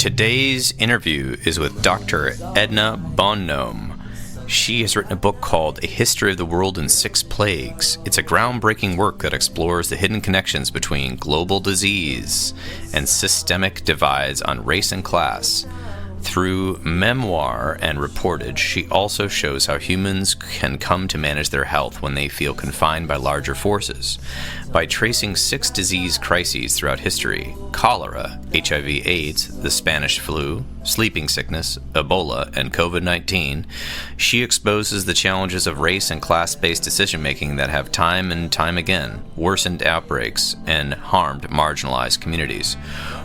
Today's interview is with Dr. Edna Bonhomme. She has written a book called A History of the World in Six Plagues. It's a groundbreaking work that explores the hidden connections between global disease and systemic divides on race and class. Through memoir and reportage, she also shows how humans can come to manage their health when they feel confined by larger forces. By tracing 6 disease crises throughout history, cholera, HIV/AIDS, the Spanish flu, sleeping sickness, Ebola, and COVID-19, she exposes the challenges of race and class-based decision-making that have time and time again worsened outbreaks and harmed marginalized communities.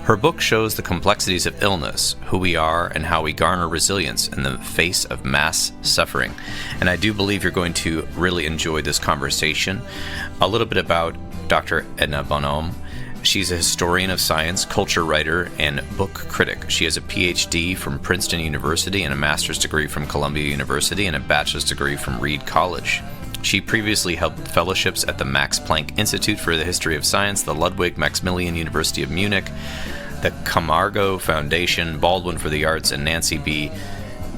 Her book shows the complexities of illness, who we are, and how we garner resilience in the face of mass suffering. And I do believe you're going to really enjoy this conversation. A little bit about Dr. Edna Bonhomme. She's a historian of science, culture writer, and book critic. She has a Ph.D. from Princeton University and a master's degree from Columbia University and a bachelor's degree from Reed College. She previously held fellowships at the Max Planck Institute for the History of Science, the Ludwig Maximilian University of Munich, the Camargo Foundation, Baldwin for the Arts, and Nancy B.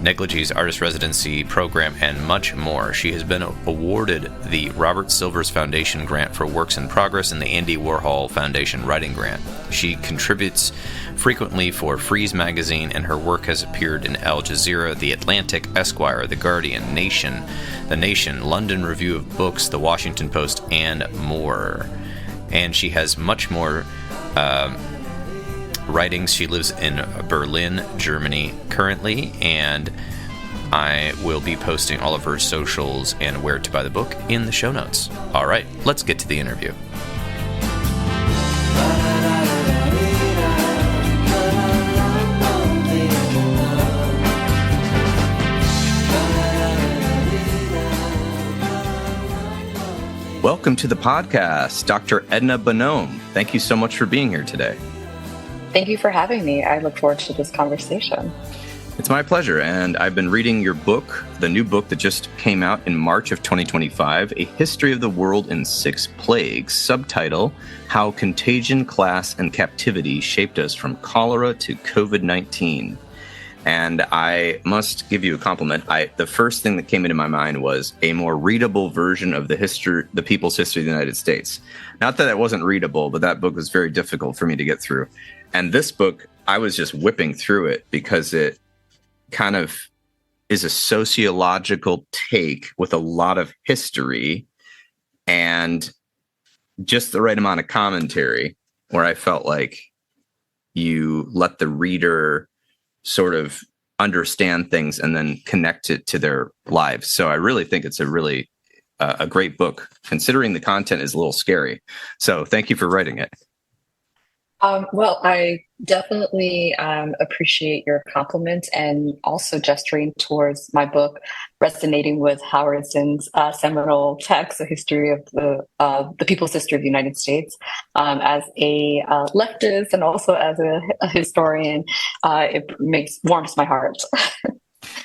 Negligee's Artist Residency Program, and much more. She has been awarded the Robert Silvers Foundation Grant for Works in Progress and the Andy Warhol Foundation Writing Grant. She contributes frequently for Frieze Magazine, and her work has appeared in Al Jazeera, The Atlantic, Esquire, The Guardian, The Nation, London Review of Books, The Washington Post, and more. And she has much more writings. She lives in Berlin, Germany currently, and I will be posting all of her socials and where to buy the book in the show notes. All right, let's get to the interview. Welcome to the podcast, Dr. Edna Bonhomme. Thank you so much for being here today. Thank you for having me. I look forward to this conversation. It's my pleasure. And I've been reading your book, the new book that just came out in March of 2025, A History of the World in Six Plagues, subtitle, How Contagion, Class, and Captivity Shaped Us from Cholera to COVID-19. And I must give you a compliment. The first thing that came into my mind was a more readable version of the people's history of the United States. Not that it wasn't readable, but that book was very difficult for me to get through. And this book, I was just whipping through it because it kind of is a sociological take with a lot of history and just the right amount of commentary, where I felt like you let the reader sort of understand things and then connect it to their lives. So I really think it's a great book, considering the content is a little scary. So thank you for writing it. Well, I definitely appreciate your compliment, and also gesturing towards my book resonating with Howard Zinn's seminal text, A History of the People's History of the United States. As a leftist and also as a historian, it warms my heart.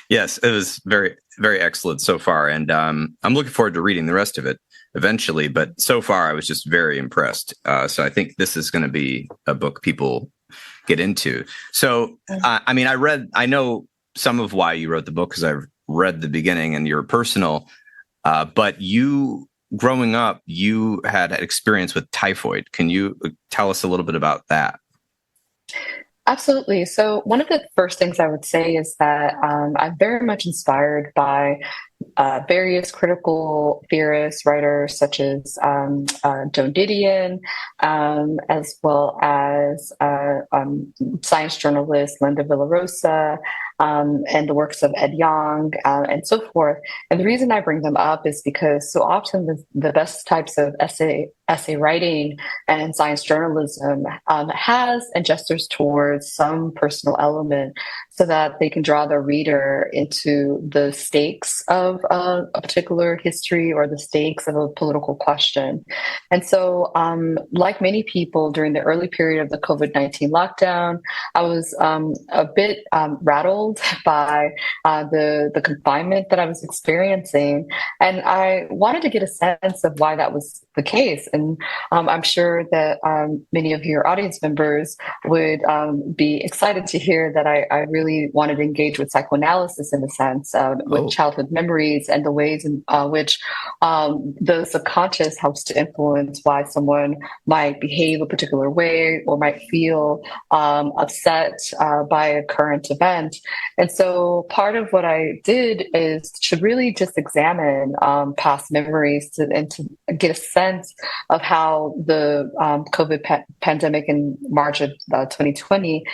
Yes, it was very, very excellent so far, and I'm looking forward to reading the rest of it eventually, but so far I was just very impressed. So I think this is going to be a book people get into. So, I know some of why you wrote the book because I've read the beginning and your personal, but you, growing up, you had experience with typhoid. Can you tell us a little bit about that? Absolutely. So one of the first things I would say is that I'm very much inspired by various critical theorists, writers such as Joan Didion, as well as science journalist Linda Villarosa, and the works of Ed Yong, and so forth. And the reason I bring them up is because so often the best types of essay writing and science journalism has and gestures towards some personal element so that they can draw the reader into the stakes of a particular history or the stakes of a political question. And so, like many people during the early period of the COVID-19 lockdown, I was a bit rattled by the confinement that I was experiencing. And I wanted to get a sense of why that was the case. And I'm sure that many of your audience members would be excited to hear that I really wanted to engage with psychoanalysis in a sense, with childhood memories and the ways in which the subconscious helps to influence why someone might behave a particular way or might feel upset by a current event. And so part of what I did is to really just examine past memories and to get a sense of how the COVID pandemic in March of 2020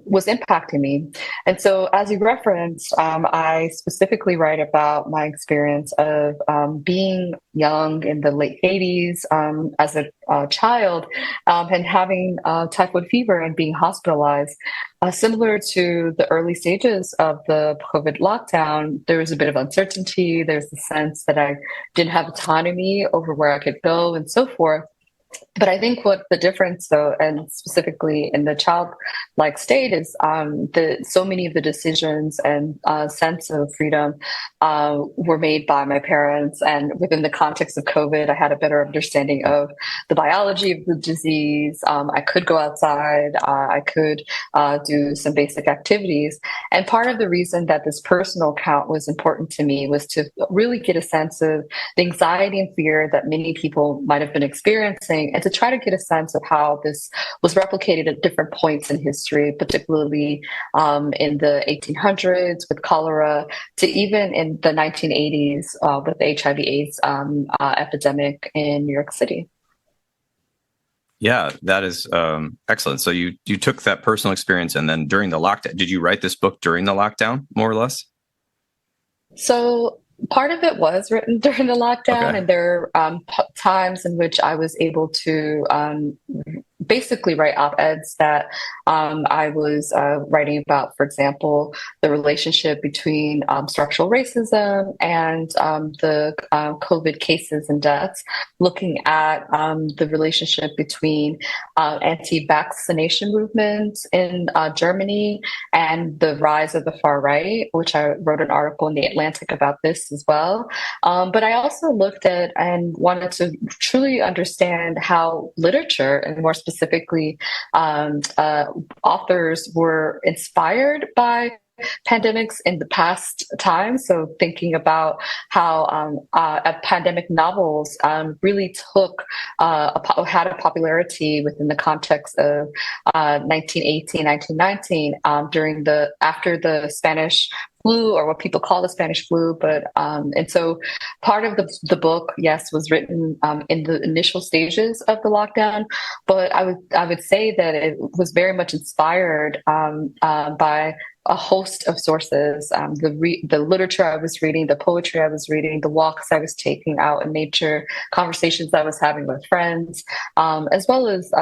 was impacting me. And so, as you referenced, I specifically write about my experience of being young in the late 80s as a child and having typhoid fever and being hospitalized. Similar to the early stages of the COVID lockdown, there was a bit of uncertainty. There's the sense that I didn't have autonomy over where I could go and so forth. But I think what the difference, though, and specifically in the childlike state, is so many of the decisions and sense of freedom were made by my parents. And within the context of COVID, I had a better understanding of the biology of the disease. I could go outside. I could do some basic activities. And part of the reason that this personal account was important to me was to really get a sense of the anxiety and fear that many people might have been experiencing, and to try to get a sense of how this was replicated at different points in history, particularly in the 1800s with cholera, to even in the 1980s with the HIV/AIDS epidemic in New York City. Yeah, that is excellent. So you took that personal experience, and then during the lockdown, did you write this book during the lockdown, more or less? So part of it was written during the lockdown, Okay. and there are times in which I was able to basically write op-eds that I was writing about, for example, the relationship between structural racism and the COVID cases and deaths, looking at the relationship between anti-vaccination movements in Germany and the rise of the far right, which I wrote an article in The Atlantic about this as well. But I also looked at and wanted to truly understand how literature, and more specifically, authors were inspired by pandemics in the past time. So thinking about how pandemic novels really had a popularity within the context of 1918, 1919, after the Spanish flu, or what people call the Spanish flu. But and so part of the book, yes, was written in the initial stages of the lockdown. But I would say that it was very much inspired by a host of sources, the literature I was reading, the poetry I was reading, the walks I was taking out in nature, conversations I was having with friends, as well as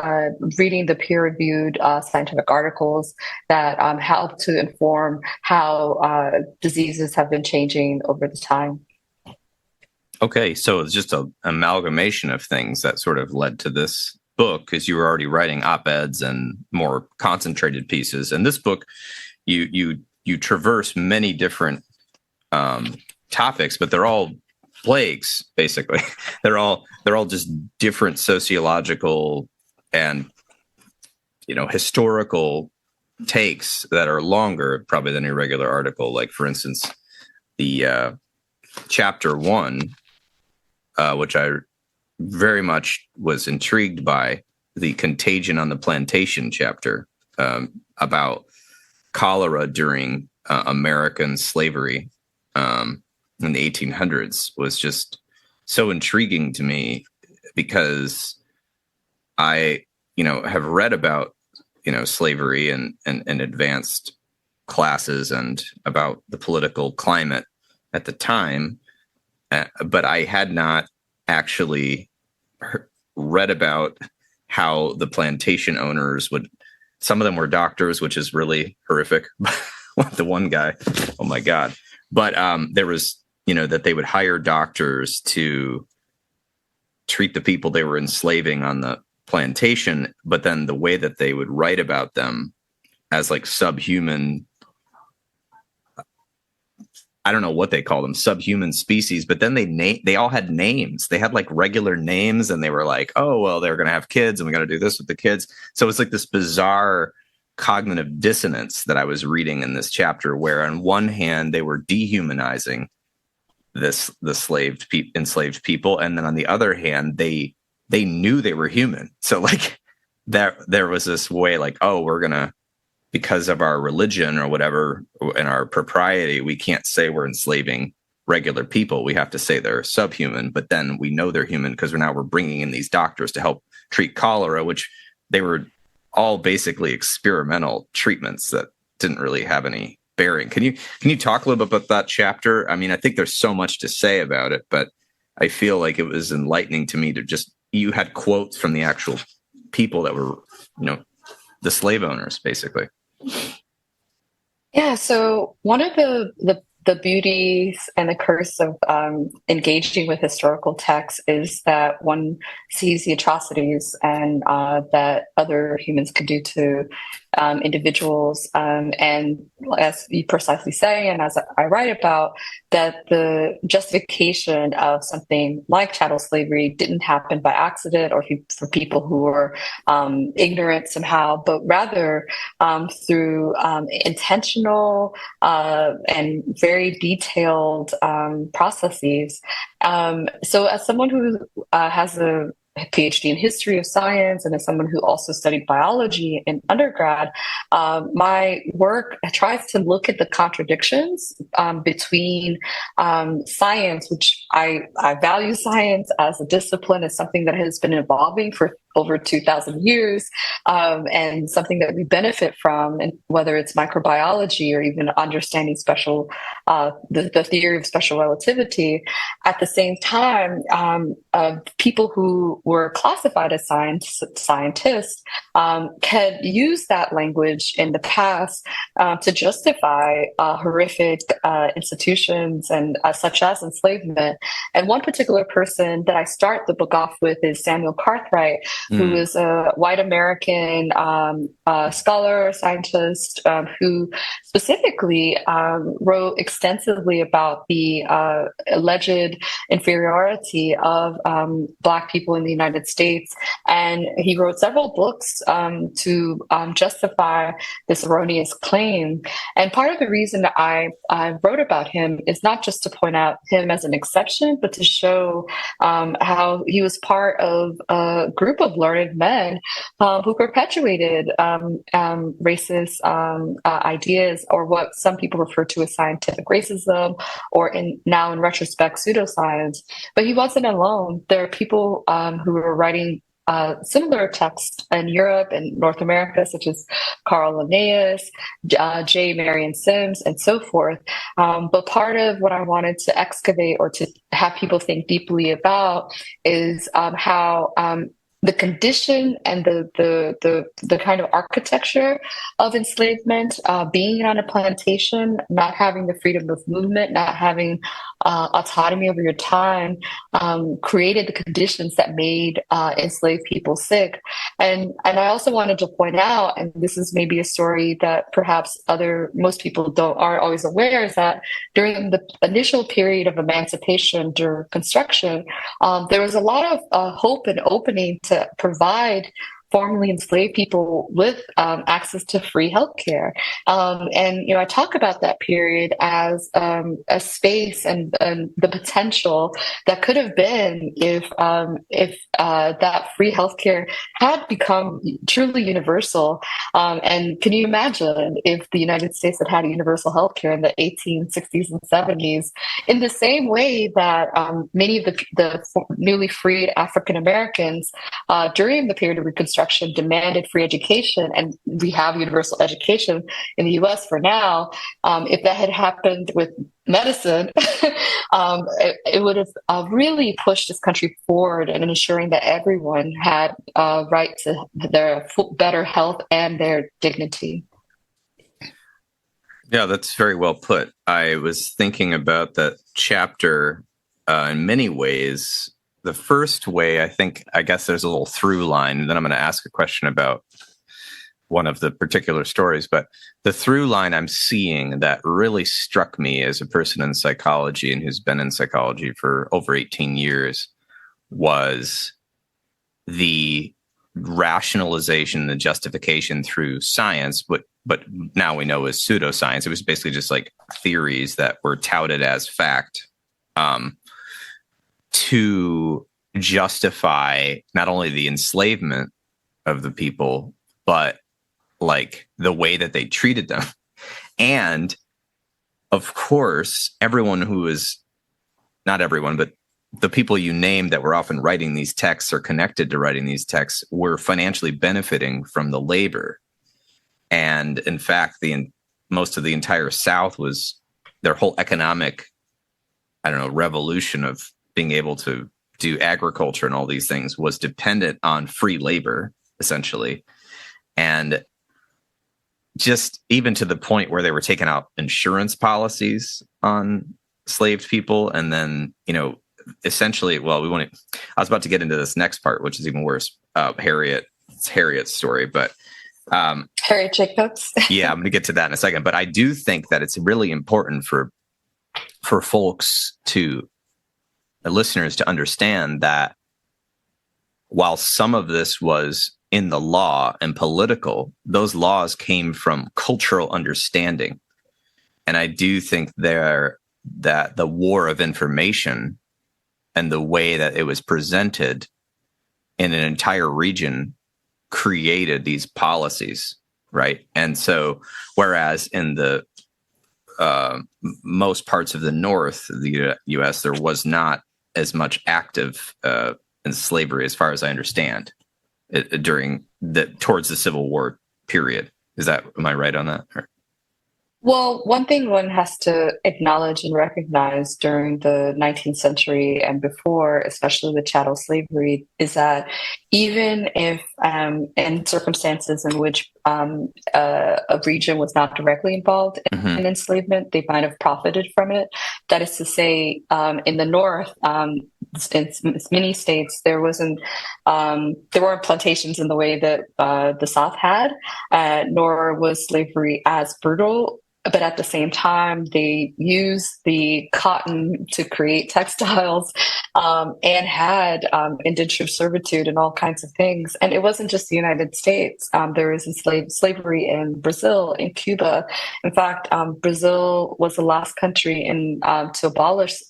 reading the peer-reviewed scientific articles that help to inform how diseases have been changing over the time. Okay, so it's just an amalgamation of things that sort of led to this book, because you were already writing op-eds and more concentrated pieces. And this book, you traverse many different topics, but they're all plagues, basically. they're all just different sociological and historical takes that are longer probably than a regular article. Like, for instance, the chapter 1, which I very much was intrigued by, the Contagion on the Plantation chapter, about cholera during American slavery in the 1800s, was just so intriguing to me, because I, have read about, slavery and advanced classes and about the political climate at the time, but I had not actually read about how the plantation owners would. Some of them were doctors, which is really horrific. The one guy, oh my God. But there was, that they would hire doctors to treat the people they were enslaving on the plantation. But then the way that they would write about them as like subhuman I don't know what they call them, subhuman species, but then they all had names. They had like regular names, and they were like, oh, well, they're going to have kids and we got to do this with the kids. So it's like this bizarre cognitive dissonance that I was reading in this chapter, where on one hand, they were dehumanizing the enslaved people. And then on the other hand, they knew they were human. So like there was this way like, oh, we're going to, because of our religion or whatever, and our propriety, we can't say we're enslaving regular people. We have to say they're subhuman, but then we know they're human because we're bringing in these doctors to help treat cholera, which they were all basically experimental treatments that didn't really have any bearing. Can you talk a little bit about that chapter? I mean, I think there's so much to say about it, but I feel like it was enlightening to me to just, you had quotes from the actual people that were, the slave owners, basically. Yeah, so one of the beauties and the curse of engaging with historical texts is that one sees the atrocities and that other humans could do to individuals. And as you precisely say, and as I write about, that the justification of something like chattel slavery didn't happen by accident or for people who were ignorant somehow, but rather through intentional and very detailed processes. So as someone who has a Ph.D. in history of science, and as someone who also studied biology in undergrad, my work tries to look at the contradictions between science, which I value science as a discipline, as something that has been evolving for over 2,000 years, and something that we benefit from, and whether it's microbiology or even understanding the theory of special relativity. At the same time, people who were classified as scientists had used that language in the past to justify horrific institutions and such as enslavement. And one particular person that I start the book off with is Samuel Cartwright, who is a white American scholar, scientist, who specifically wrote extensively about the alleged inferiority of Black people in the United States. And he wrote several books to justify this erroneous claim. And part of the reason that I wrote about him is not just to point out him as an exception, but to show how he was part of a group of learned men who perpetuated racist ideas, or what some people refer to as scientific racism, or now in retrospect, pseudoscience. But he wasn't alone. There are people who were writing similar texts in Europe and North America, such as Carl Linnaeus, J. Marion Sims, and so forth. But part of what I wanted to excavate or to have people think deeply about is how the condition and the kind of architecture of enslavement, being on a plantation, not having the freedom of movement, not having autonomy over your time, created the conditions that made enslaved people sick. And I also wanted to point out, and this is maybe a story that perhaps most people aren't always aware, is that during the initial period of emancipation during Construction, there was a lot of hope and opening to provide formerly enslaved people with access to free healthcare. And I talk about that period as a space and the potential that could have been if that free healthcare had become truly universal. And can you imagine if the United States had universal healthcare in the 1860s and 70s, in the same way that many of the newly freed African Americans during the period of Reconstruction demanded free education, and we have universal education in the U.S. for now. If that had happened with medicine, it would have really pushed this country forward in ensuring that everyone had a right to their better health and their dignity. Yeah, that's very well put. I was thinking about that chapter in many ways. The first way, I guess there's a little through line, and then I'm going to ask a question about one of the particular stories, but the through line I'm seeing that really struck me as a person in psychology and who's been in psychology for over 18 years was the rationalization, the justification through science, but now we know is pseudoscience. It was basically just like theories that were touted as fact, to justify not only the enslavement of the people, but like the way that they treated them. And of course, everyone who is, not everyone, but the people you named that were often writing these texts or connected to writing these texts were financially benefiting from the labor. And in fact, most of the entire South was their whole economic, revolution of being able to do agriculture and all these things was dependent on free labor, essentially. And just even to the point where they were taking out insurance policies on enslaved people. And then, essentially, I was about to get into this next part, which is even worse. Harriet's story, but Harriet Jacobs. Yeah, I'm going to get to that in a second. But I do think that it's really important for folks listeners to understand that while some of this was in the law and political, those laws came from cultural understanding. And I do think that the war of information and the way that it was presented in an entire region created these policies, right? And so, whereas in the most parts of the North, the U.S., there was not as much active in slavery, as far as I understand, towards the Civil War period. Am I right on that? Or? Well, one thing one has to acknowledge and recognize during the 19th century and before, especially with chattel slavery, is that even if in circumstances in which a region was not directly involved in enslavement, they might have profited from it. That is to say, in the North, in many states, there weren't plantations in the way that the South had, nor was slavery as brutal. But at the same time, they used the cotton to create textiles and had indentured servitude and all kinds of things. And it wasn't just the United States. There was slavery in Brazil, in Cuba. In fact, Brazil was the last country to abolish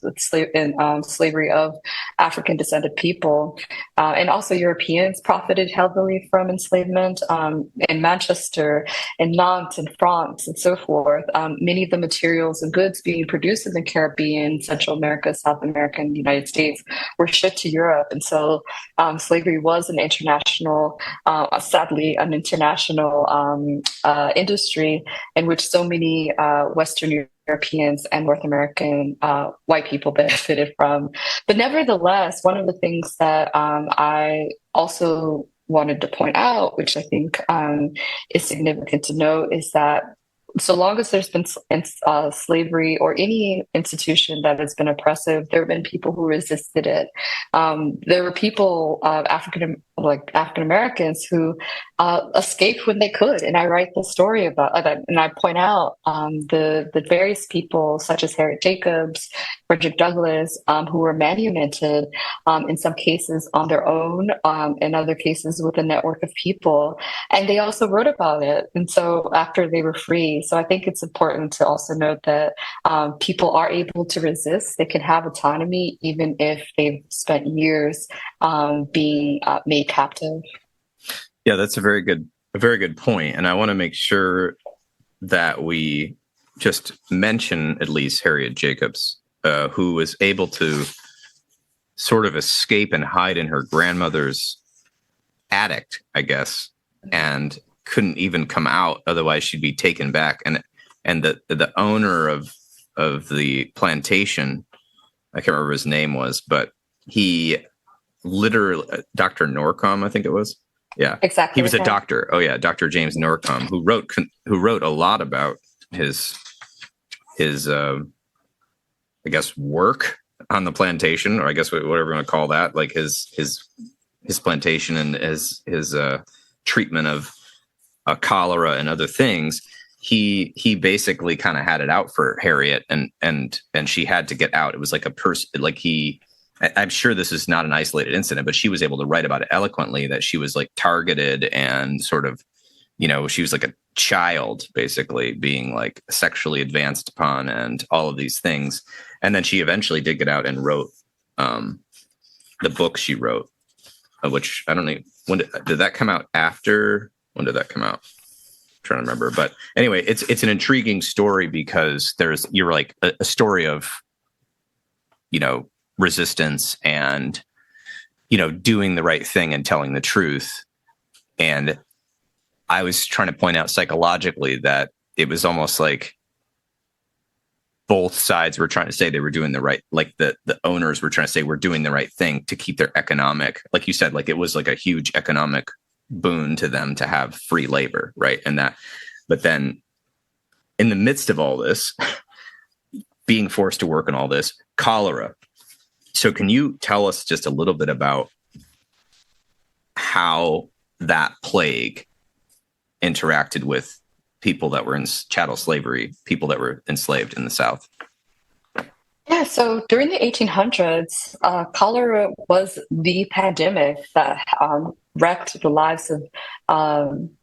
slavery of African-descended people. And also Europeans profited heavily from enslavement in Manchester, in Nantes, in France, and so forth. Many of the materials and goods being produced in the Caribbean, Central America, South America, and the United States were shipped to Europe. And so slavery was sadly, an international industry in which so many Western Europeans and North American white people benefited from. But nevertheless, one of the things that I also wanted to point out, which I think is significant to note, is that so long as there's been slavery or any institution that has been oppressive, there have been people who resisted it. There were people, African Americans, who escaped when they could, and I write the story about that, and I point out the various people, such as Harriet Jacobs, Frederick Douglass, who were manumitted in some cases on their own, in other cases with a network of people, and they also wrote about it. And so after they were free. So I think it's important to also note that people are able to resist. They can have autonomy even if they've spent years being made captive. Yeah, that's a very good point. And I want to make sure that we just mention at least Harriet Jacobs, who was able to sort of escape and hide in her grandmother's attic, I guess, and couldn't even come out, otherwise she'd be taken back. And the owner of the plantation, I can't remember his name was, but he literally, Dr. Norcom, I think it was. Yeah, exactly. He was a doctor. Oh yeah, Dr. James Norcom, who wrote a lot about his I guess work on the plantation, or I guess whatever you want to call that, like his plantation and his treatment of cholera and other things, he basically kind of had it out for Harriet, and she had to get out. It was like a person, like I'm sure this is not an isolated incident, but she was able to write about it eloquently, that she was like targeted and sort of, she was like a child, basically being like sexually advanced upon and all of these things. And then she eventually did get out and wrote the book she wrote, which I don't know, when did that come out after? When did that come out? I'm trying to remember. But anyway, it's an intriguing story because you're like a story of, resistance and, doing the right thing and telling the truth. And I was trying to point out psychologically that it was almost like both sides were trying to say they were doing the right, like the owners were trying to say we're doing the right thing to keep their economic, like you said, like it was like a huge economic boon to them to have free labor, right? But then in the midst of all this, being forced to work on all this, cholera. So can you tell us just a little bit about how that plague interacted with people that were in chattel slavery, people that were enslaved in the South? Yeah, so during the 1800s, cholera was the pandemic that wrecked the lives of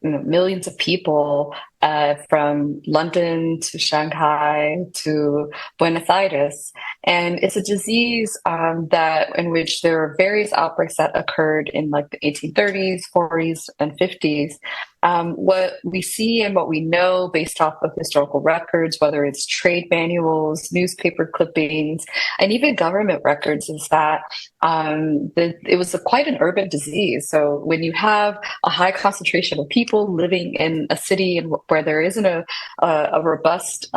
millions of people, from London to Shanghai to Buenos Aires. And it's a disease in which there were various outbreaks that occurred in like the 1830s, 40s, and 50s. What we see and what we know based off of historical records, whether it's trade manuals, newspaper clippings, and even government records, is that it was quite an urban disease. So when you have a high concentration of people living in a city where there isn't a robust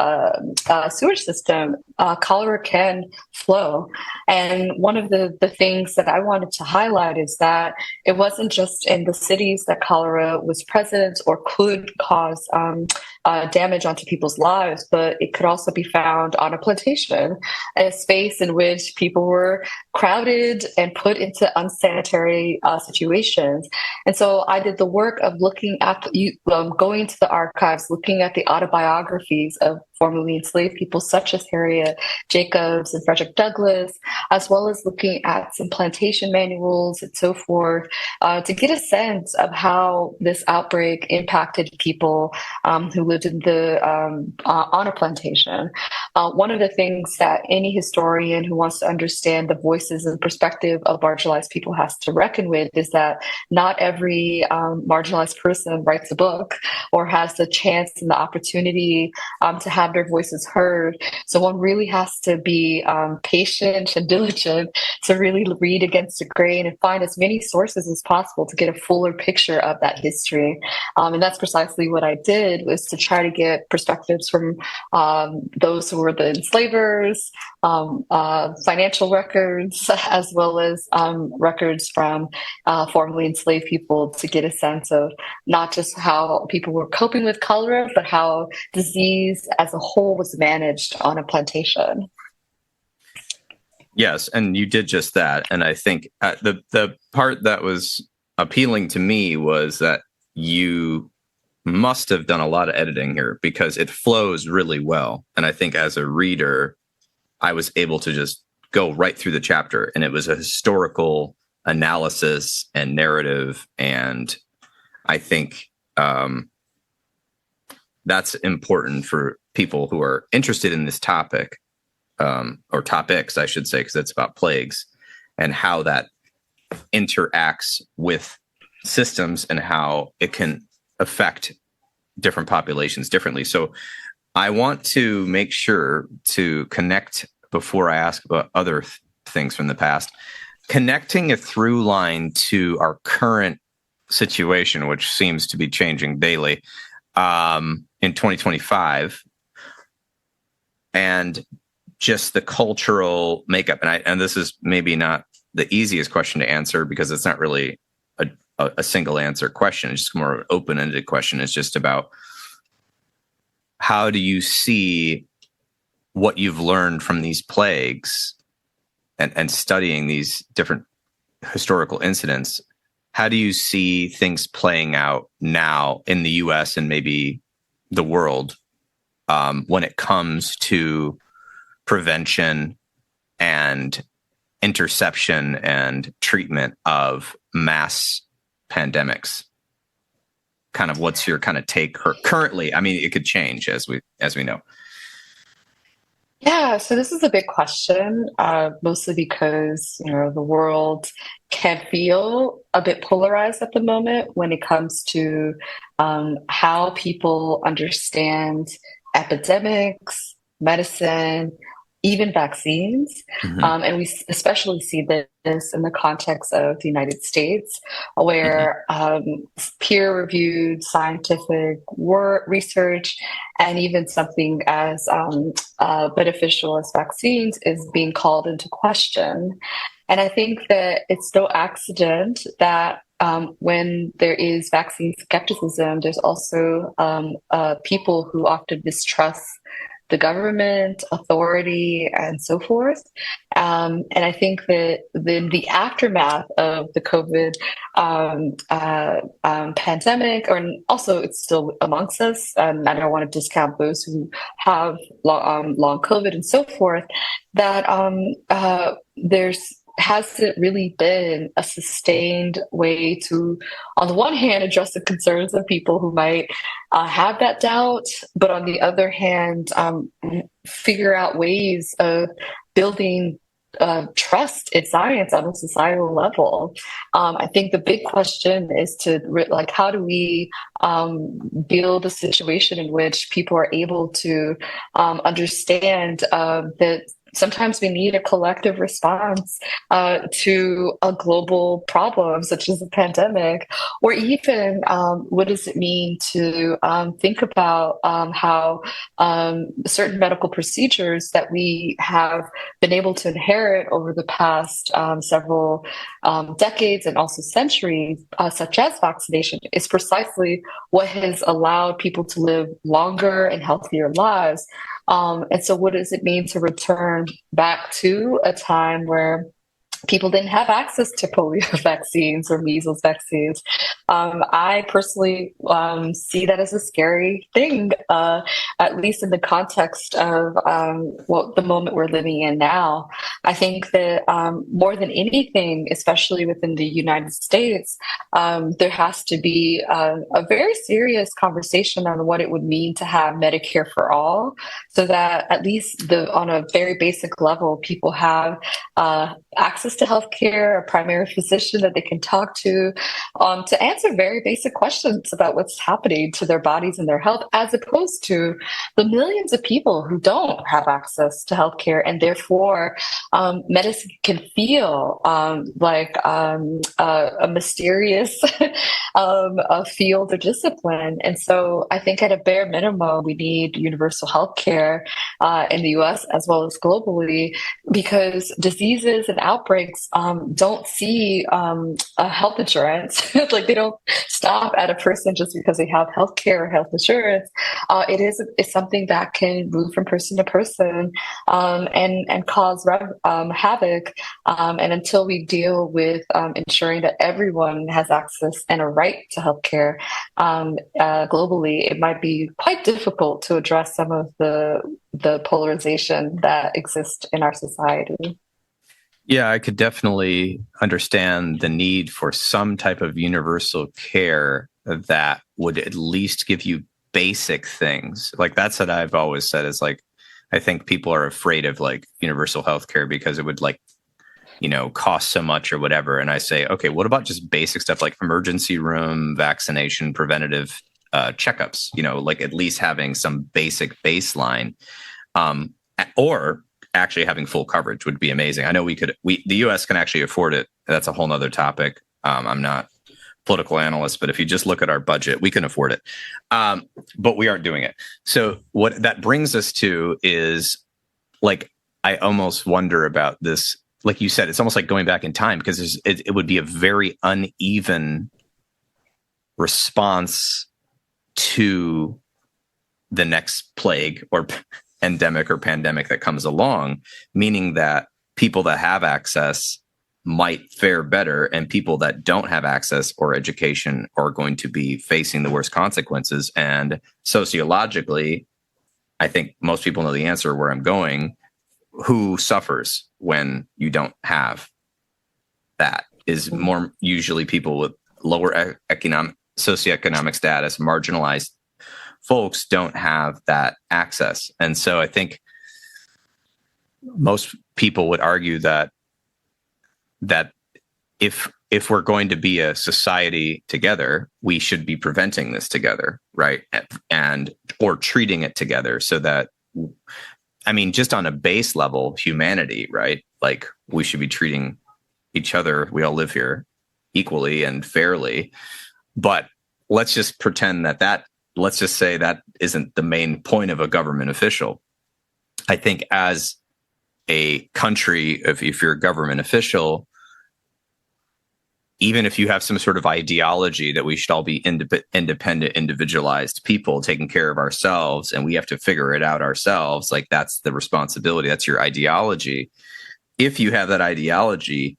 sewage system, cholera can flow. And one of the things that I wanted to highlight is that it wasn't just in the cities that cholera was present or could cause damage onto people's lives, but it could also be found on a plantation, a space in which people were crowded and put into unsanitary situations. And so I did the work of looking at going to the archives, looking at the autobiographies of formerly enslaved people such as Harriet Jacobs and Frederick Douglass, as well as looking at some plantation manuals and so forth, to get a sense of how this outbreak impacted people who lived on a plantation. One of the things that any historian who wants to understand the voices and perspective of marginalized people has to reckon with is that not every marginalized person writes a book or has the chance and the opportunity to have their voices heard. So one really has to be patient and diligent to really read against the grain and find as many sources as possible to get a fuller picture of that history. And that's precisely what I did, was to try to get perspectives from those who were the enslavers, financial records, as well as records from formerly enslaved people, to get a sense of not just how people were coping with cholera, but how disease as a whole was managed on a plantation. Yes, and you did just that. And I think the part that was appealing to me was that you must have done a lot of editing here, because it flows really well. And I think as a reader, I was able to just go right through the chapter, and it was a historical analysis and narrative. And I think that's important for people who are interested in this topic, or topics, I should say, because it's about plagues and how that interacts with systems and how it can affect different populations differently. So I want to make sure to connect, before I ask about other things from the past, connecting a through line to our current situation, which seems to be changing daily, in 2025, and just the cultural makeup. And this is maybe not the easiest question to answer, because it's not really a single answer question. It's just more of an open-ended question. It's just about, how do you see what you've learned from these plagues and studying these different historical incidents how do you see things playing out now in the US and maybe the world when it comes to prevention and interception and treatment of mass pandemics? Kind of what's your kind of take currently? I mean, it could change as we know. Yeah, so this is a big question, mostly because, the world can feel a bit polarized at the moment when it comes to how people understand epidemics, medicine, even vaccines. And we especially see this in the context of the United States, where peer-reviewed scientific research and even something as beneficial as vaccines is being called into question. And I think that it's no accident that when there is vaccine skepticism, there's also people who often mistrust the government, authority, and so forth. And I think that then the aftermath of the COVID pandemic, or also it's still amongst us, I don't want to discount those who have long COVID and so forth, that there's hasn't really been a sustained way to, on the one hand, address the concerns of people who might have that doubt, but on the other hand, figure out ways of building trust in science on a societal level. I think the big question is how do we build a situation in which people are able to understand that sometimes we need a collective response to a global problem such as a pandemic, or even what does it mean to think about how certain medical procedures that we have been able to inherit over the past several decades and also centuries, such as vaccination, is precisely what has allowed people to live longer and healthier lives. And so what does it mean to return back to a time where people didn't have access to polio vaccines or measles vaccines? I personally see that as a scary thing, at least in the context of the moment we're living in now. I think that more than anything, especially within the United States, there has to be a very serious conversation on what it would mean to have Medicare for all, so that at least on a very basic level, people have access to healthcare, a primary physician that they can talk to answer very basic questions about what's happening to their bodies and their health, as opposed to the millions of people who don't have access to healthcare, and therefore medicine can feel like a mysterious field or discipline. And so I think at a bare minimum, we need universal healthcare in the US as well as globally, because diseases and outbreaks don't see health insurance. Like, they don't stop at a person just because they have healthcare or health insurance. It's something that can move from person to person and cause havoc. And until we deal with ensuring that everyone has access and a right to healthcare globally, it might be quite difficult to address some of the polarization that exists in our society. Yeah, I could definitely understand the need for some type of universal care that would at least give you basic things. Like, that's what I've always said, is like, I think people are afraid of like universal healthcare because it would cost so much or whatever. And I say, okay, what about just basic stuff like emergency room, vaccination, preventative checkups, like at least having some basic baseline, or actually having full coverage would be amazing. I know the US can actually afford it. That's a whole nother topic. I'm not a political analyst, but if you just look at our budget, we can afford it. But we aren't doing it. So what that brings us to is, like, I almost wonder about this. Like you said, it's almost like going back in time, because it would be a very uneven response to the next plague or endemic or pandemic that comes along, meaning that people that have access might fare better, and people that don't have access or education are going to be facing the worst consequences. And sociologically, I think most people know the answer where I'm going. Who suffers when you don't have that is more usually people with lower socioeconomic status, marginalized folks don't have that access. And so I think most people would argue that if we're going to be a society together, we should be preventing this together, right? And or treating it together, so that, I mean, just on a base level, humanity, right? Like, we should be treating each other, we all live here, equally and fairly. But let's just pretend let's just say that isn't the main point of a government official. I think as a country, if you're a government official, even if you have some sort of ideology that we should all be independent, individualized people taking care of ourselves, and we have to figure it out ourselves, like, that's the responsibility, that's your ideology. If you have that ideology,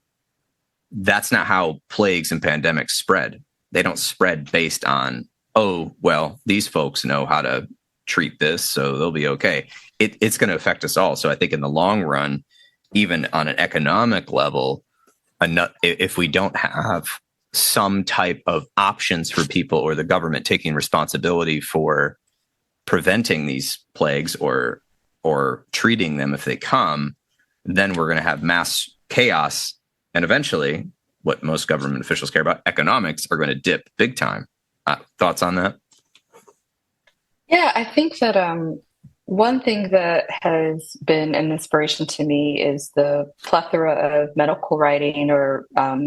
that's not how plagues and pandemics spread. They don't spread based on, oh, well, these folks know how to treat this, so they'll be okay. It's going to affect us all. So I think in the long run, even on an economic level, if we don't have some type of options for people, or the government taking responsibility for preventing these plagues or treating them if they come, then we're going to have mass chaos. And eventually, what most government officials care about, economics, are going to dip big time. Thoughts on that? Yeah, I think that one thing that has been an inspiration to me is the plethora of medical writing or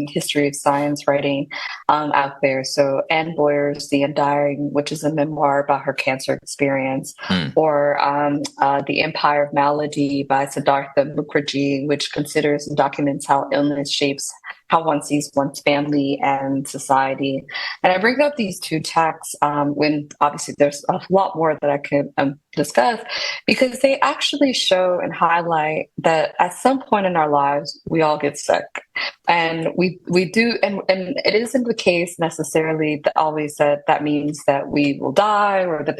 history of science writing out there. So Anne Boyer's The Undying, which is a memoir about her cancer experience, or The Empire of Malady by Siddhartha Mukherjee, which considers and documents how illness shapes how one sees one's family and society. And I bring up these two texts when obviously there's a lot more that I could discuss, because they actually show and highlight that at some point in our lives, we all get sick. And we do, and it isn't the case necessarily that always that means that we will die, or that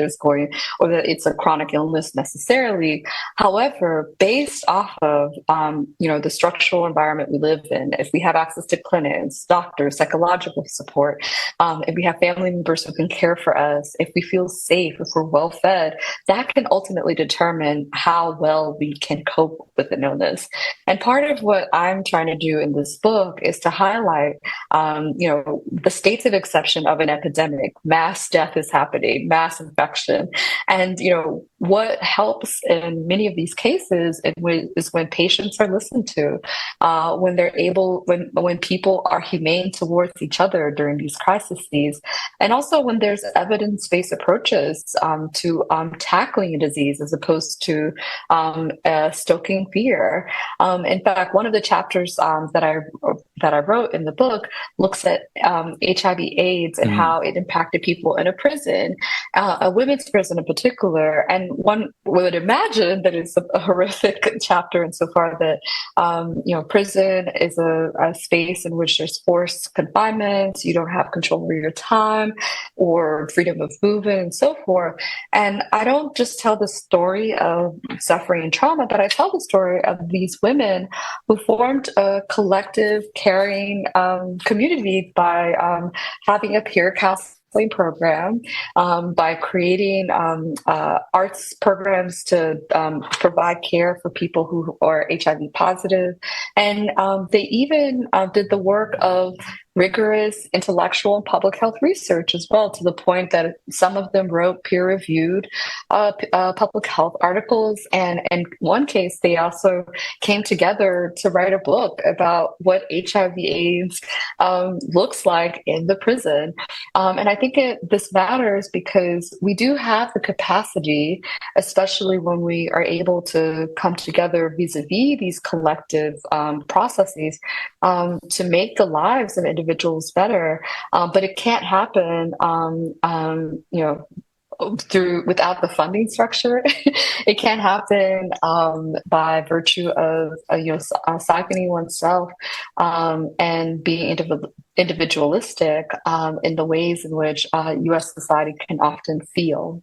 or that it's a chronic illness necessarily. However, based off of the structural environment we live in, if we have access to clinics, doctors, psychological support, if we have family members who can care for us, if we feel safe, if we're well fed, that can ultimately determine how well we can cope with an illness. And part of what I'm trying to do in this book is to highlight, the states of exception of an epidemic. Mass death is happening, mass infection. And, what helps in many of these cases is when patients are listened to, when they're able, when people are humane towards each other during these crises, and also when there's evidence-based approaches to tackling a disease as opposed to stoking fear. In fact, one of the chapters that I wrote in the book looks at HIV/AIDS and how it impacted people in a prison, a women's prison in particular. And one would imagine that it's a horrific chapter insofar that prison is a space in which there's forced confinement, you don't have control over your time or freedom of movement and so forth. And I don't just tell the story of suffering and trauma, but I tell the story of these women who formed a collective caring community by having a peer counseling program, by creating arts programs to provide care for people who are HIV positive. And they even did the work of rigorous intellectual and public health research as well, to the point that some of them wrote peer-reviewed public health articles. And in one case, they also came together to write a book about what HIV/AIDS looks like in the prison. And I think this matters because we do have the capacity, especially when we are able to come together vis-a-vis these collective processes, to make the lives of individuals better, but it can't happen, without the funding structure. It can't happen by virtue of siphoning oneself and being individualistic in the ways in which U.S. society can often feel.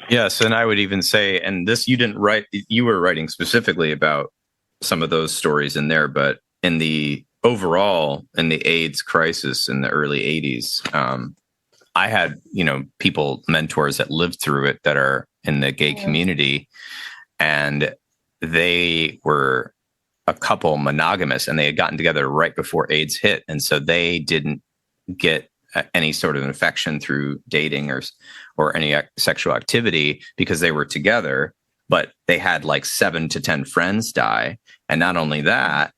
Yes, and I would even say, and this you didn't write, you were writing specifically about some of those stories in there, but in the overall, in the AIDS crisis in the early 80s, I had, people, mentors that lived through it that are in the gay community, and they were a couple monogamous, and they had gotten together right before AIDS hit. And so they didn't get any sort of infection through dating or any sexual activity because they were together, but they had like 7 to 10 friends die. And not only that,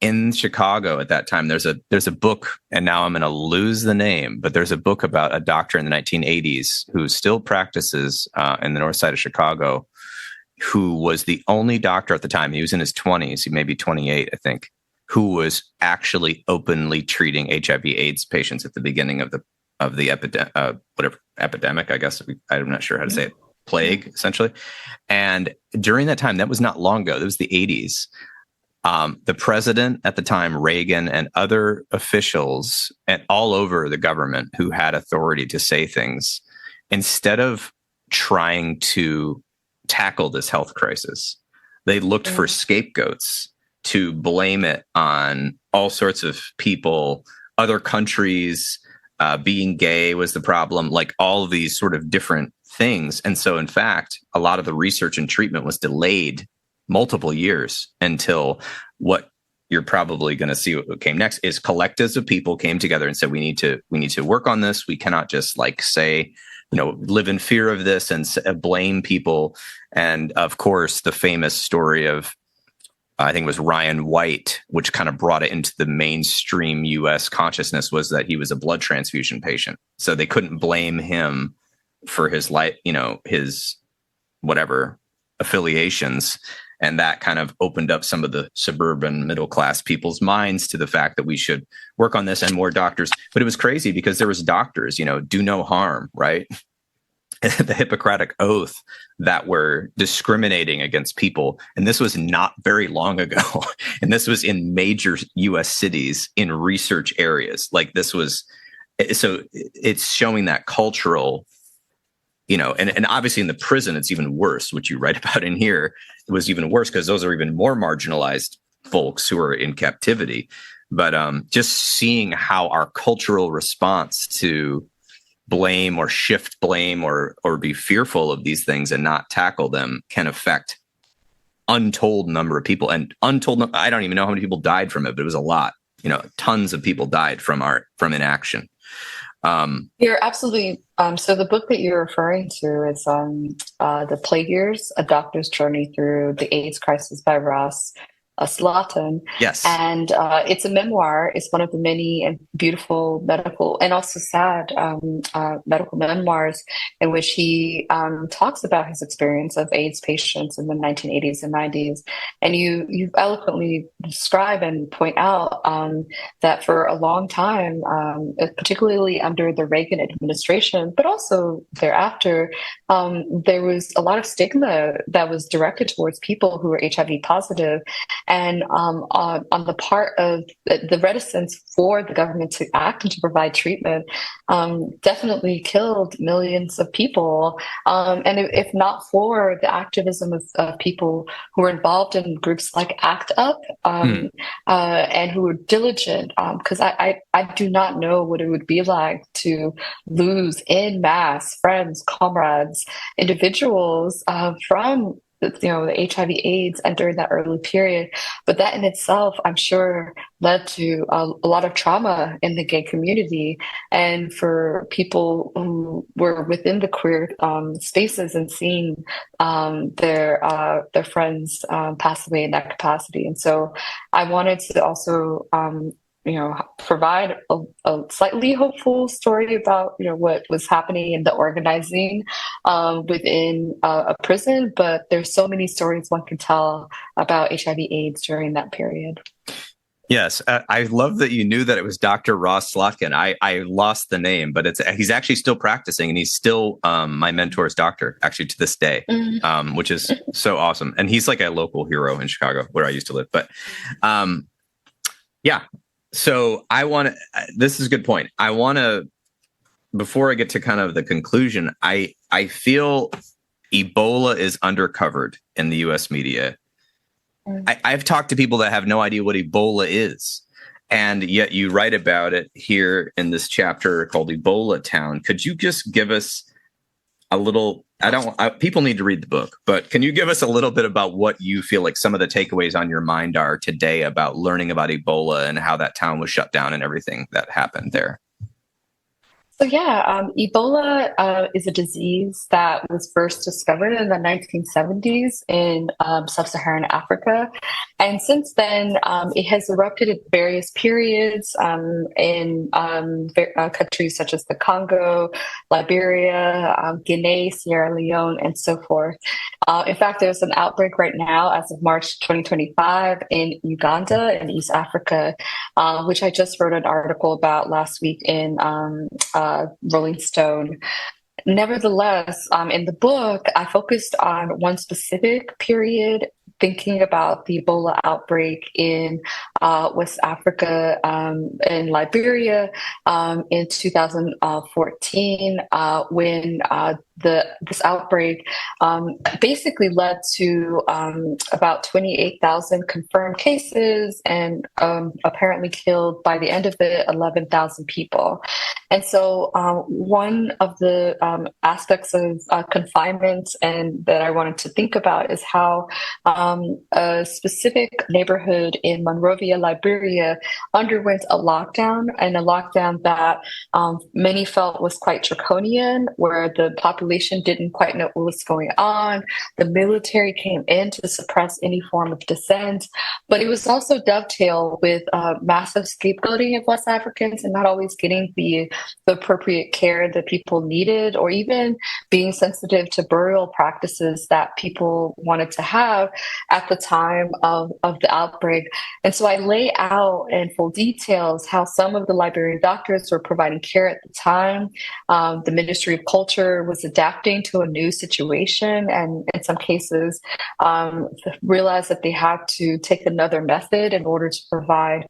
in Chicago at that time, there's a book, and now I'm going to lose the name, but there's a book about a doctor in the 1980s who still practices in the north side of Chicago, who was the only doctor at the time. He was in his 20s, he may be 28, I think, who was actually openly treating HIV/AIDS patients at the beginning of the epidemic, I guess. I'm not sure how to say it. Plague, essentially. And during that time, that was not long ago. That was the 80s. The president at the time, Reagan, and other officials all over the government who had authority to say things, instead of trying to tackle this health crisis, they looked for scapegoats to blame it on all sorts of people, other countries. Being gay was the problem, like all of these sort of different things. And so, in fact, a lot of the research and treatment was delayed multiple years until what you're probably going to see what came next is collectives of people came together and said, we need to work on this. We cannot just say, live in fear of this and blame people. And of course, the famous story of, I think it was Ryan White, which kind of brought it into the mainstream U.S. consciousness, was that he was a blood transfusion patient. So they couldn't blame him for his his whatever affiliations. And that kind of opened up some of the suburban middle class people's minds to the fact that we should work on this, and more doctors. But it was crazy because there was doctors, do no harm, right? The Hippocratic Oath, that were discriminating against people. And this was not very long ago. And this was in major US cities in research areas. So it's showing that cultural, and obviously in the prison, it's even worse, which you write about in here. It was even worse because those are even more marginalized folks who are in captivity. But just seeing how our cultural response to blame or shift blame or be fearful of these things and not tackle them can affect untold number of people, and I don't even know how many people died from it, but it was a lot. Tons of people died from inaction. You're absolutely. So the book that you're referring to is The Plague Years: A Doctor's Journey Through the AIDS Crisis by Ross Slaton. Yes. And it's a memoir. It's one of the many and beautiful medical and also sad medical memoirs in which he talks about his experience of AIDS patients in the 1980s and 90s. And you eloquently describe and point out that for a long time, particularly under the Reagan administration, but also thereafter, there was a lot of stigma that was directed towards people who were HIV positive. And on the part of the reticence for the government to act and to provide treatment, definitely killed millions of people. And if not for the activism of people who were involved in groups like ACT UP and who were diligent, because I do not know what it would be like to lose en masse friends, comrades, individuals from the HIV/AIDS and during that early period. But that in itself, I'm sure, led to a lot of trauma in the gay community, and for people who were within the queer spaces and seeing their friends pass away in that capacity. And so I wanted to also provide a slightly hopeful story about, what was happening in the organizing within a prison. But there's so many stories one can tell about HIV/AIDS during that period. Yes, I love that you knew that it was Dr. Ross Slotkin. I lost the name, but he's actually still practicing, and he's still my mentor's doctor, actually, to this day, which is so awesome. And he's like a local hero in Chicago, where I used to live. But yeah, so this is a good point. I want to, before I get to kind of the conclusion, I feel Ebola is undercovered in the U.S. media. I've talked to people that have no idea what Ebola is, and yet you write about it here in this chapter called Ebola Town. Could you just give us a little, people need to read the book, but can you give us a little bit about what you feel like some of the takeaways on your mind are today about learning about Ebola and how that town was shut down and everything that happened there? So yeah, Ebola is a disease that was first discovered in the 1970s in sub-Saharan Africa. And since then, it has erupted at various periods in countries such as the Congo, Liberia, Guinea, Sierra Leone, and so forth. In fact, there's an outbreak right now as of March 2025 in Uganda in East Africa, which I just wrote an article about last week in Rolling Stone. Nevertheless, in the book, I focused on one specific period, thinking about the Ebola outbreak in West Africa in Liberia in 2014, when this outbreak basically led to about 28,000 confirmed cases and apparently killed by the end of it 11,000 people. And so one of the aspects of confinement and that I wanted to think about is how a specific neighborhood in Monrovia, Liberia, underwent a lockdown, and a lockdown that many felt was quite draconian, where the population didn't quite know what was going on. The military came in to suppress any form of dissent, but it was also dovetailed with massive scapegoating of West Africans and not always getting the appropriate care that people needed, or even being sensitive to burial practices that people wanted to have at the time of the outbreak. And so I lay out in full details how some of the Liberian doctors were providing care at the time. The Ministry of Culture was adapting to a new situation, and in some cases realized that they had to take another method in order to provide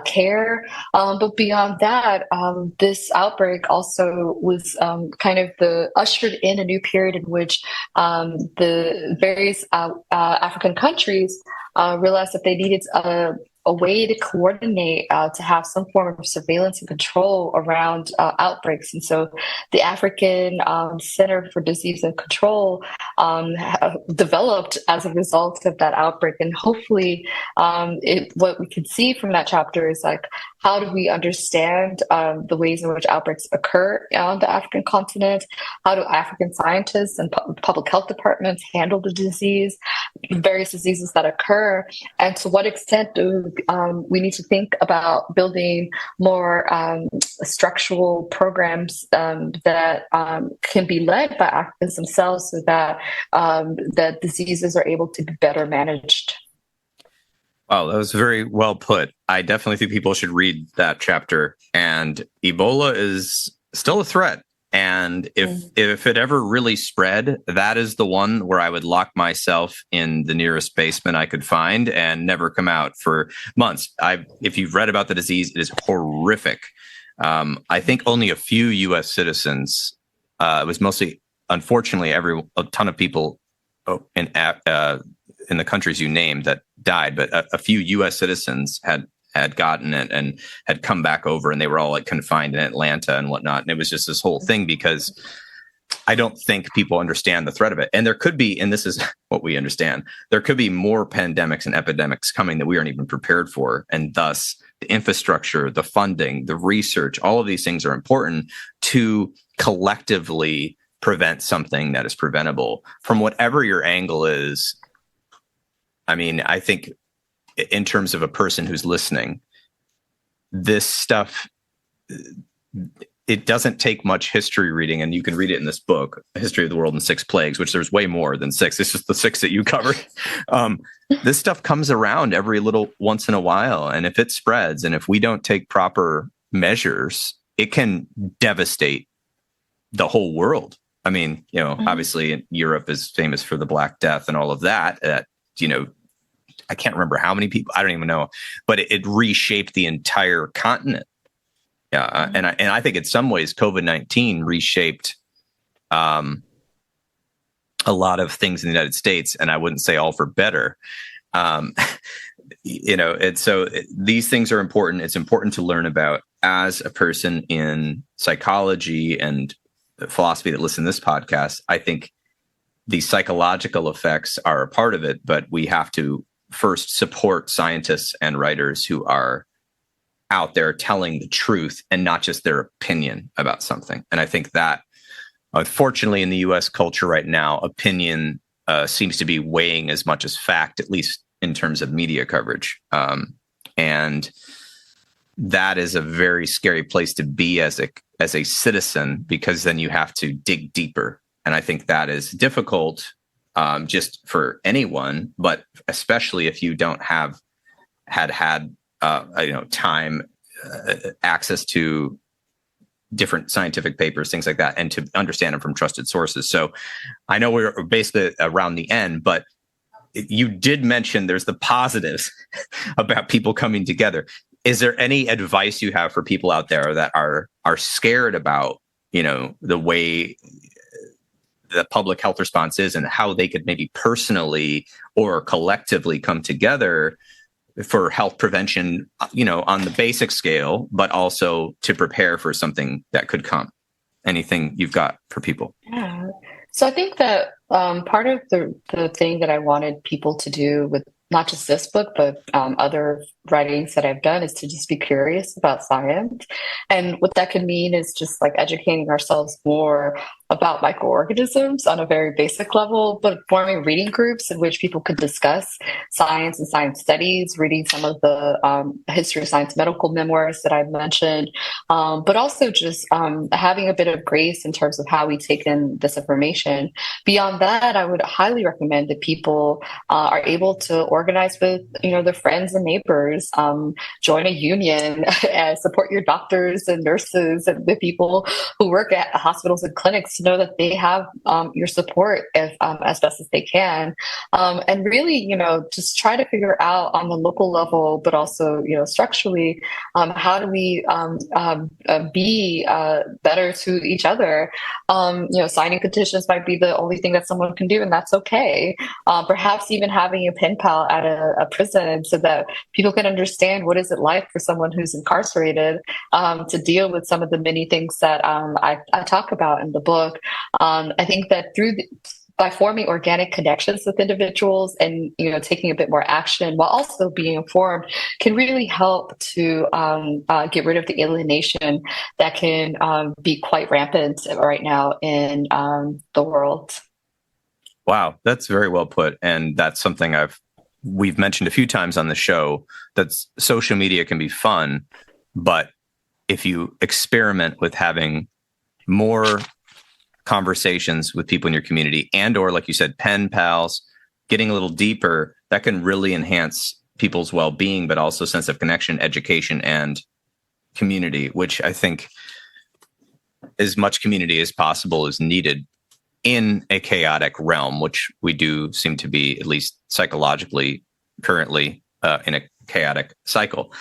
care. But beyond that, this outbreak also was kind of ushered in a new period in which the various African countries realized that they needed a way to coordinate to have some form of surveillance and control around outbreaks. And so the African Center for Disease and Control developed as a result of that outbreak. And hopefully what we can see from that chapter is like, how do we understand the ways in which outbreaks occur on the African continent? How do African scientists and public health departments handle the disease, various diseases that occur? And to what extent do we need to think about building more structural programs that can be led by Africans themselves, so that that diseases are able to be better managed? Wow, that was very well put. I definitely think people should read that chapter. And Ebola is still a threat. And if it ever really spread, that is the one where I would lock myself in the nearest basement I could find and never come out for months. If you've read about the disease, it is horrific. I think only a few U.S. citizens, it was mostly, unfortunately, a ton of people in the countries you named that died, but a few U.S. citizens had gotten it and had come back over, and they were all like confined in Atlanta and whatnot. And it was just this whole thing, because I don't think people understand the threat of it. And there could be, and this is what we understand, there could be more pandemics and epidemics coming that we aren't even prepared for. And thus the infrastructure, the funding, the research, all of these things are important to collectively prevent something that is preventable from whatever your angle is. I mean, I think in terms of a person who's listening, this stuff, it doesn't take much history reading, and you can read it in this book, History of the World in Six Plagues, which there's way more than six. It's just the six that you covered. This stuff comes around every little once in a while. And if it spreads, and if we don't take proper measures, it can devastate the whole world. I mean, obviously Europe is famous for the Black Death and all of that. I can't remember how many people, I don't even know, but it reshaped the entire continent. Yeah. And I think in some ways, COVID-19 reshaped a lot of things in the United States, and I wouldn't say all for better. These things are important. It's important to learn about. As a person in psychology and philosophy that listen to this podcast, I think the psychological effects are a part of it, but we have to first support scientists and writers who are out there telling the truth and not just their opinion about something. And I think that, unfortunately, in the US culture right now, opinion seems to be weighing as much as fact, at least in terms of media coverage. And that is a very scary place to be as a citizen, because then you have to dig deeper. And I think that is difficult just for anyone, but especially if you don't have had time, access to different scientific papers, things like that, and to understand them from trusted sources. So I know we're basically around the end, but you did mention there's the positives about people coming together. Is there any advice you have for people out there that are scared about, the way the public health response is and how they could maybe personally or collectively come together for health prevention, on the basic scale, but also to prepare for something that could come? Anything you've got for people? Yeah. So I think that part of the thing that I wanted people to do with not just this book, but other writings that I've done, is to just be curious about science. And what that could mean is just like educating ourselves more about microorganisms on a very basic level, but forming reading groups in which people could discuss science and science studies, reading some of the history of science medical memoirs that I've mentioned, but also just having a bit of grace in terms of how we take in this information. Beyond that, I would highly recommend that people are able to organize with, their friends and neighbors, join a union, and support your doctors and nurses and the people who work at hospitals and clinics, to know that they have your support as best as they can. And really, just try to figure out on the local level, but also, structurally, how do we be better to each other? Signing petitions might be the only thing that someone can do, and that's okay. Perhaps even having a pen pal at a prison, so that people can understand what is it like for someone who's incarcerated to deal with some of the many things that I talk about in the book. I think that by forming organic connections with individuals and taking a bit more action while also being informed, can really help to get rid of the alienation that can be quite rampant right now in the world. Wow, that's very well put, and that's something we've mentioned a few times on the show. That social media can be fun, but if you experiment with having more conversations with people in your community, and or, like you said, pen pals, getting a little deeper, that can really enhance people's well-being, but also sense of connection, education, and community, which I think as much community as possible is needed in a chaotic realm, which we do seem to be, at least psychologically, currently in a chaotic cycle.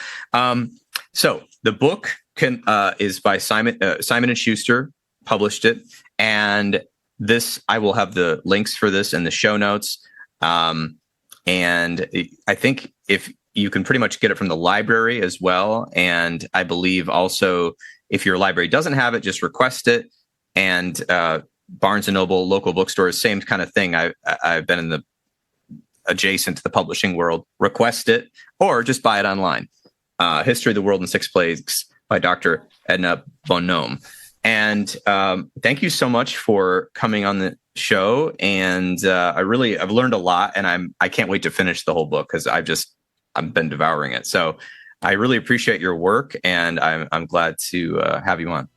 So the book is by Simon & Schuster, published it. And I will have the links for this in the show notes. And I think if you can pretty much get it from the library as well. And I believe also, if your library doesn't have it, just request it. And Barnes & Noble, local bookstores, same kind of thing. I've been in the adjacent to the publishing world. Request it, or just buy it online. History of the World in Six Plagues by Dr. Edna Bonhomme. And thank you so much for coming on the show. And I've learned a lot, and I can't wait to finish the whole book, because I've been devouring it. So I really appreciate your work, and I'm glad to have you on.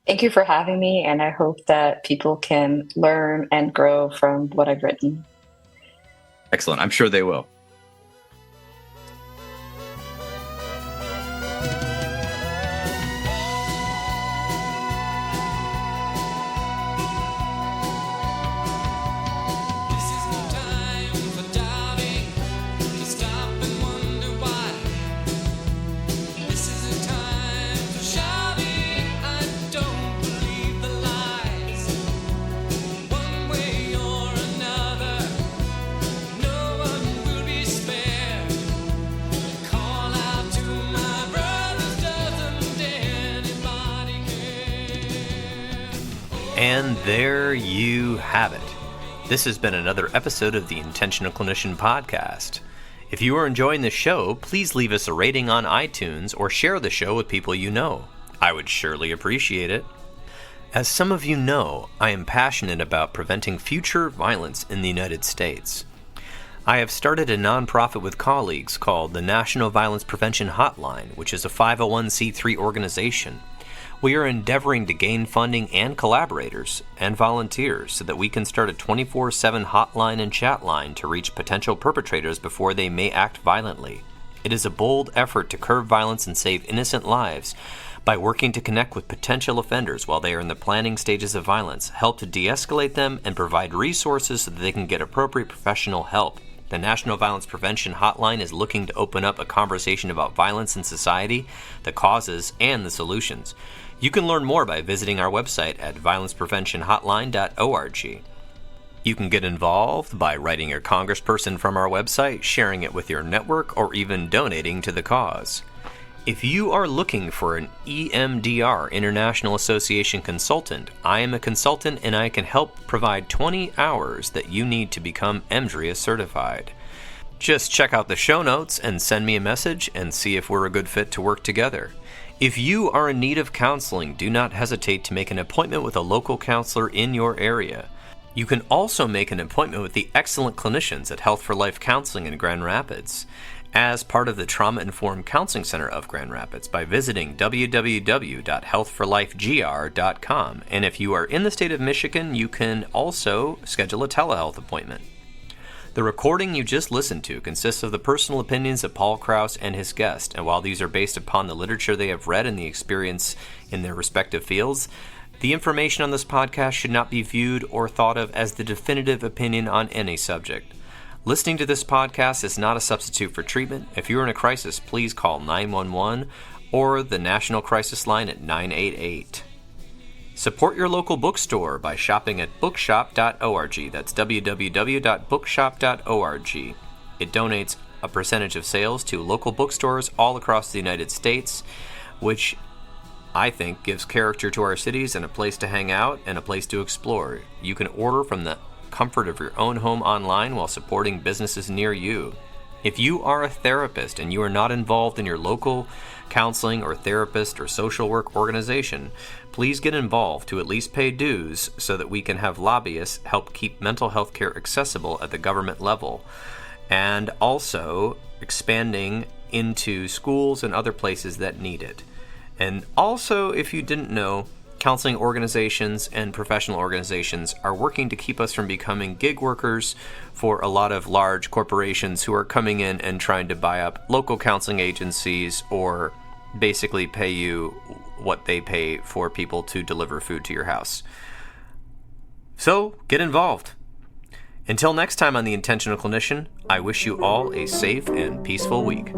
Thank you for having me, and I hope that people can learn and grow from what I've written. Excellent. I'm sure they will. And there you have it. This has been another episode of the Intentional Clinician podcast. If you are enjoying the show, please leave us a rating on iTunes or share the show with people you know. I would surely appreciate it. As some of you know, I am passionate about preventing future violence in the United States. I have started a nonprofit with colleagues called the National Violence Prevention Hotline, which is a 501c3 organization. We are endeavoring to gain funding and collaborators and volunteers so that we can start a 24/7 hotline and chat line to reach potential perpetrators before they may act violently. It is a bold effort to curb violence and save innocent lives by working to connect with potential offenders while they are in the planning stages of violence, help to de-escalate them, and provide resources so that they can get appropriate professional help. The National Violence Prevention Hotline is looking to open up a conversation about violence in society, the causes, and the solutions. You can learn more by visiting our website at violencepreventionhotline.org. You can get involved by writing your congressperson from our website, sharing it with your network, or even donating to the cause. If you are looking for an EMDR, International Association consultant, I am a consultant and I can help provide 20 hours that you need to become EMDRIA certified. Just check out the show notes and send me a message and see if we're a good fit to work together. If you are in need of counseling, do not hesitate to make an appointment with a local counselor in your area. You can also make an appointment with the excellent clinicians at Health for Life Counseling in Grand Rapids as part of the Trauma Informed Counseling Center of Grand Rapids by visiting www.healthforlifegr.com. And if you are in the state of Michigan, you can also schedule a telehealth appointment. The recording you just listened to consists of the personal opinions of Paul Krauss and his guest, and while these are based upon the literature they have read and the experience in their respective fields, the information on this podcast should not be viewed or thought of as the definitive opinion on any subject. Listening to this podcast is not a substitute for treatment. If you're in a crisis, please call 911 or the National Crisis Line at 988. Support your local bookstore by shopping at bookshop.org. That's www.bookshop.org. It donates a percentage of sales to local bookstores all across the United States, which I think gives character to our cities and a place to hang out and a place to explore. You can order from the comfort of your own home online while supporting businesses near you. If you are a therapist and you are not involved in your local counseling or therapist or social work organization, please get involved to at least pay dues so that we can have lobbyists help keep mental health care accessible at the government level, and also expanding into schools and other places that need it. And also, if you didn't know, counseling organizations and professional organizations are working to keep us from becoming gig workers for a lot of large corporations who are coming in and trying to buy up local counseling agencies or basically pay you what they pay for people to deliver food to your house. So, get involved. Until next time on The Intentional Clinician, I wish you all a safe and peaceful week.